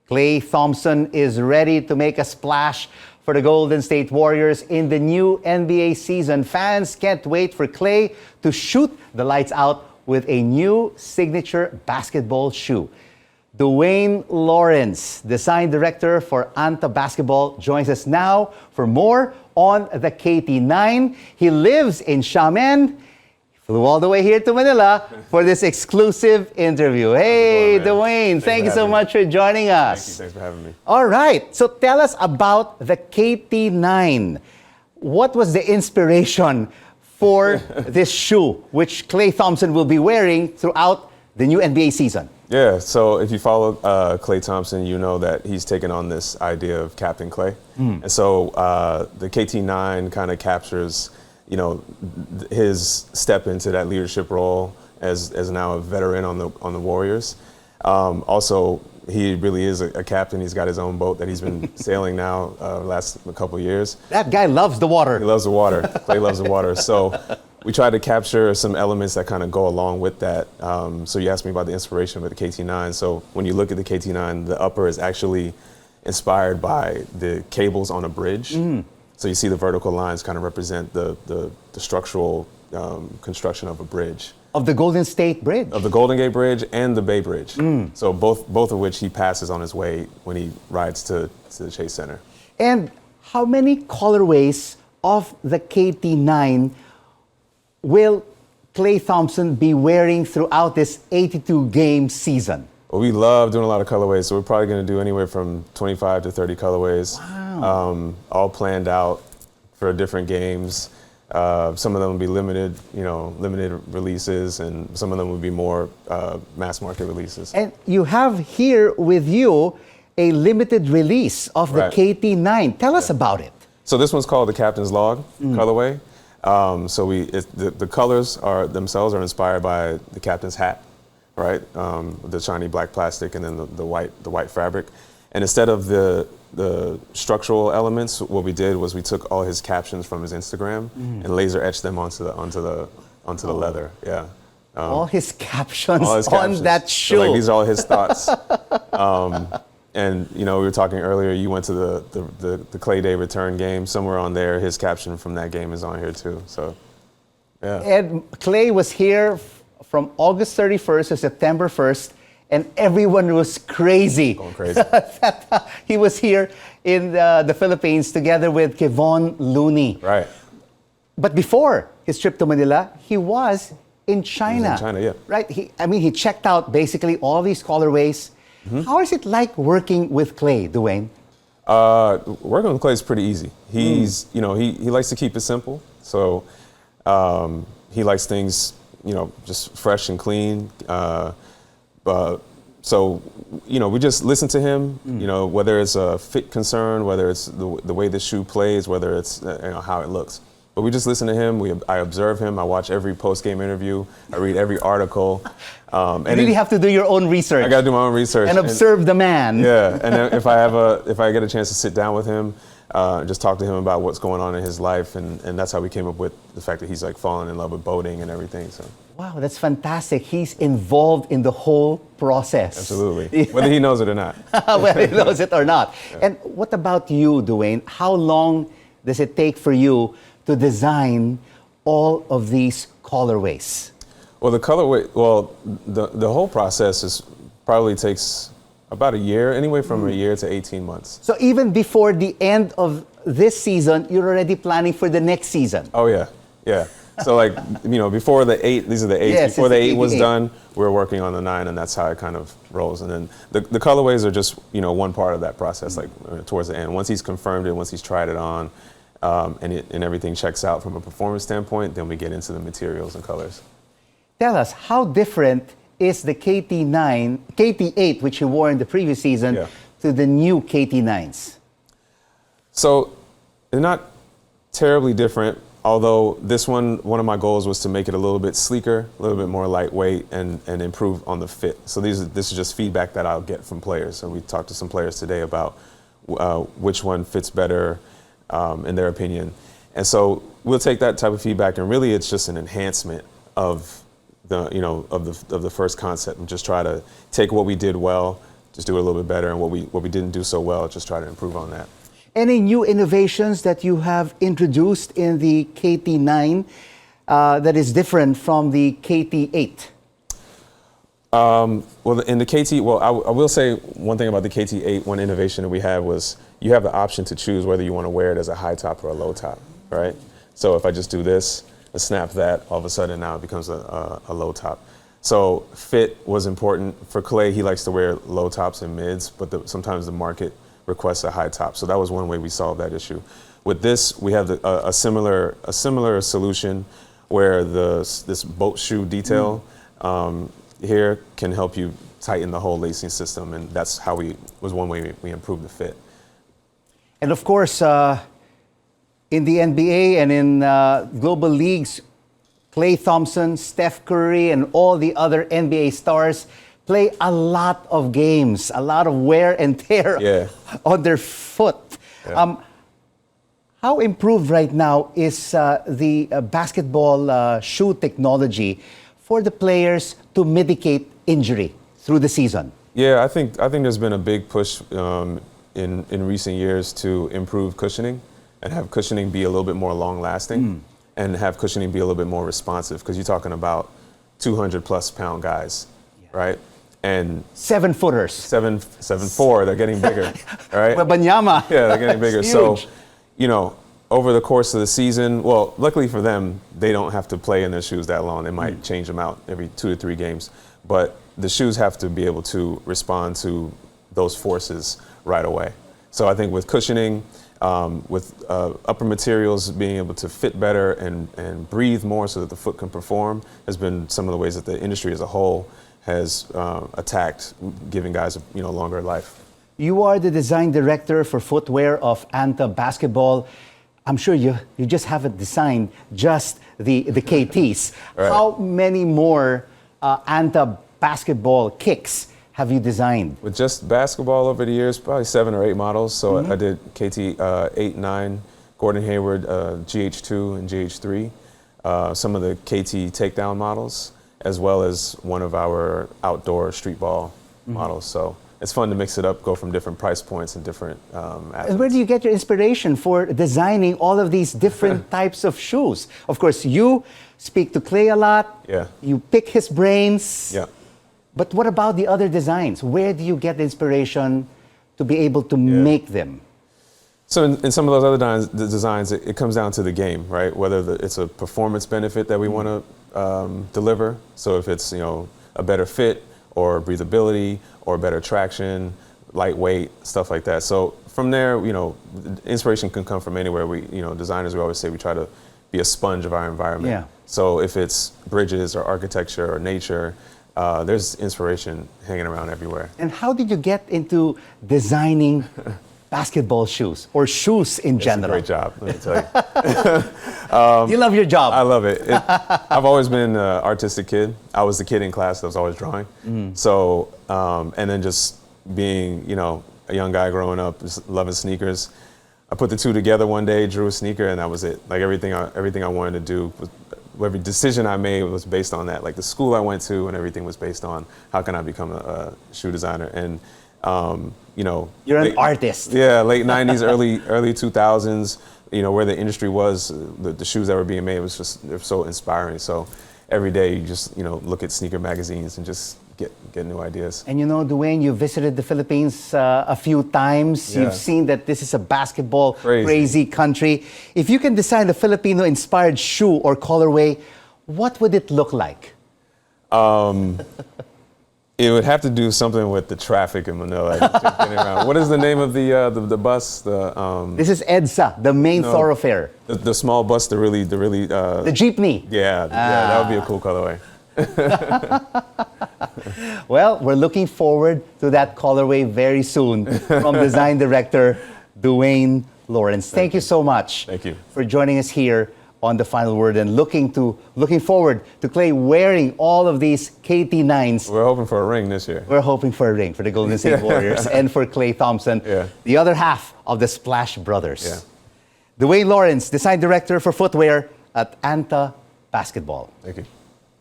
Klay Thompson is ready to make a splash for the Golden State Warriors in the new NBA season. Fans can't wait for Klay to shoot the lights out with a new signature basketball shoe. Duane Lawrence, design director for Anta Basketball, joins us now for more on the KT9. He lives in Xiamen. Flew all the way here to Manila for this exclusive interview. Hey, Duane, thank you so much for joining us. Thanks for having me. All right, so tell us about the KT9. What was the inspiration for this shoe, which Klay Thompson will be wearing throughout the new NBA season? Yeah, so if you follow Klay Thompson, you know that he's taken on this idea of Captain Klay. And so the KT9 kind of captures, you know, his step into that leadership role as now a veteran on the Warriors. Also, he really is a captain. He's got his own boat that he's been sailing now last couple of years. That guy loves the water. He loves the water. Klay loves the water. So we tried to capture some elements that kind of go along with that. So you asked me about the inspiration of the KT9. So when you look at the KT9, the upper is actually inspired by the cables on a bridge. So you see the vertical lines kind of represent the structural construction of a bridge. Of the Golden State Bridge. Of the Golden Gate Bridge and the Bay Bridge. So both of which he passes on his way when he rides to the Chase Center. And how many colorways of the KT9 will Klay Thompson be wearing throughout this 82-game season? Well, we love doing a lot of colorways, so we're probably going to do anywhere from 25 to 30 colorways. Wow. All planned out for different games. Some of them will be limited releases, and some of them will be more mass market releases. And you have here with you a limited release of the KT9. Tell us about it. So this one's called the Captain's Log colorway. So the colors themselves are inspired by the captain's hat, right? The shiny black plastic and then the white fabric. And instead of the structural elements, what we did was we took all his captions from his Instagram and laser etched them onto the leather. Yeah. All his captions on that shoe. So, like, these are all his thoughts. And you know, we were talking earlier. You went to the Klay Day return game. Somewhere on there, his caption from that game is on here too. So, yeah. And Klay was here from August 31st to September 1st. And everyone was crazy. Going crazy. He was here in the Philippines together with Kevon Looney. Right. But before his trip to Manila, he was in China. He was in China, yeah. Right. He checked out basically all these colorways. How is it like working with Klay, Duane? Working with Klay is pretty easy. He's, you know, he likes to keep it simple. So he likes things, you know, just fresh and clean. So, you know, we just listen to him, you know, whether it's a fit concern, whether it's the way the shoe plays, whether it's you know, how it looks. But we just listen to him. I observe him. I watch every post-game interview. I read every article. You really have to do your own research. I got to do my own research. And observe the man. Yeah, and then if I get a chance to sit down with him, just talk to him about what's going on in his life, and that's how we came up with the fact that he's like falling in love with boating and everything. So. Wow, that's fantastic. He's involved in the whole process. Absolutely. Whether he knows it or not. Whether he knows it or not. Yeah. And what about you, Duane? How long does it take for you to design all of these colorways? Well, the whole process probably takes about a year, anywhere from a year to 18 months. So even before the end of this season, you're already planning for the next season? Oh, yeah. Yeah. So, like, you know, before the 8, these are the 8s. Yes, before the 8 was done, we were working on the 9, and that's how it kind of rolls. And then the colorways are just, you know, one part of that process, like towards the end. Once he's confirmed it, once he's tried it on, and everything checks out from a performance standpoint, then we get into the materials and colors. Tell us, how different is the KT8, which you wore in the previous season, to the new KT9s? So they're not terribly different. Although this one of my goals was to make it a little bit sleeker, a little bit more lightweight, and improve on the fit. So this is just feedback that I'll get from players. So we talked to some players today about which one fits better in their opinion. And so we'll take that type of feedback, and really it's just an enhancement of the first concept, and just try to take what we did well, just do it a little bit better, and what we didn't do so well, just try to improve on that. Any new innovations that you have introduced in the KT9 that is different from the KT8? Well, in the KT, I will say one thing about the KT8. One innovation that we had was you have the option to choose whether you want to wear it as a high top or a low top, right? So if I just do this and snap that, all of a sudden now it becomes a low top. So fit was important for Klay. He likes to wear low tops and mids, but sometimes the market requests a high top. So that was one way we solved that issue. With this, we have a similar solution where this boat shoe detail here can help you tighten the whole lacing system, and that's how was one way we improved the fit. And of course, in the NBA and in global leagues, Klay Thompson, Steph Curry, and all the other NBA stars play a lot of games, a lot of wear and tear on their foot. Yeah. How improved right now is the basketball shoe technology for the players to mitigate injury through the season? Yeah, I think there's been a big push in recent years to improve cushioning and have cushioning be a little bit more long-lasting and have cushioning be a little bit more responsive, because you're talking about 200-plus pound guys, right? And 7-footers. 7'4", they're getting bigger, right? Wembanyama. Yeah, they're getting bigger. So, over the course of the season, well, luckily for them, they don't have to play in their shoes that long. They might change them out every 2 to 3 games. But the shoes have to be able to respond to those forces right away. So I think with cushioning, with upper materials being able to fit better and breathe more so that the foot can perform has been some of the ways that the industry as a whole has attacked giving guys a longer life. You are the design director for footwear of Anta Basketball. I'm sure you just haven't designed just the KTs. Right. How many more Anta Basketball kicks have you designed? With just basketball over the years, probably 7 or 8 models. So I did KT 8, 9, Gordon Hayward, GH2 and GH3, some of the KT takedown models, as well as one of our outdoor street ball models. So it's fun to mix it up, go from different price points and different athletes. And where do you get your inspiration for designing all of these different types of shoes? Of course, you speak to Klay a lot. Yeah. You pick his brains. Yeah. But what about the other designs? Where do you get the inspiration to be able to make them? So in some of those other designs, it comes down to the game, right? Whether it's a performance benefit that we want to deliver. So if it's a better fit or breathability or better traction, lightweight, stuff like that. So from there, inspiration can come from anywhere. Designers, we always say we try to be a sponge of our environment. Yeah. So if it's bridges or architecture or nature, there's inspiration hanging around everywhere. And how did you get into designing basketball shoes or shoes in general? It's a great job, let me tell you. You love your job. I love it. I've always been an artistic kid. I was the kid in class that was always drawing. So, and then just being, a young guy growing up, just loving sneakers. I put the two together one day, drew a sneaker, and that was it. Like everything I wanted to do, every decision I made was based on that. Like the school I went to and everything was based on how can I become a shoe designer. And you're an artist. Yeah, late 90s, early 2000s, where the industry was, the shoes that were being made was just, they're so inspiring. So every day you just, look at sneaker magazines and just get new ideas. And Duane, you visited the Philippines a few times. Yeah. You've seen that this is a basketball crazy country. If you can design a Filipino-inspired shoe or colorway, what would it look like? It would have to do something with the traffic in Manila. Just getting around. What is the name of the bus? This is EDSA, the main thoroughfare. The small bus, the jeepney. Yeah, that would be a cool colorway. Well, we're looking forward to that colorway very soon from design director Duane Lawrence. Thank you so much. Thank you for joining us here on The Final Word and looking forward to Klay wearing all of these KT9s. We're hoping for a ring this year. We're hoping for a ring for the Golden State Warriors and for Klay Thompson, the other half of the Splash Brothers. Yeah. Duane Lawrence, design director for footwear at Anta Basketball. Thank you.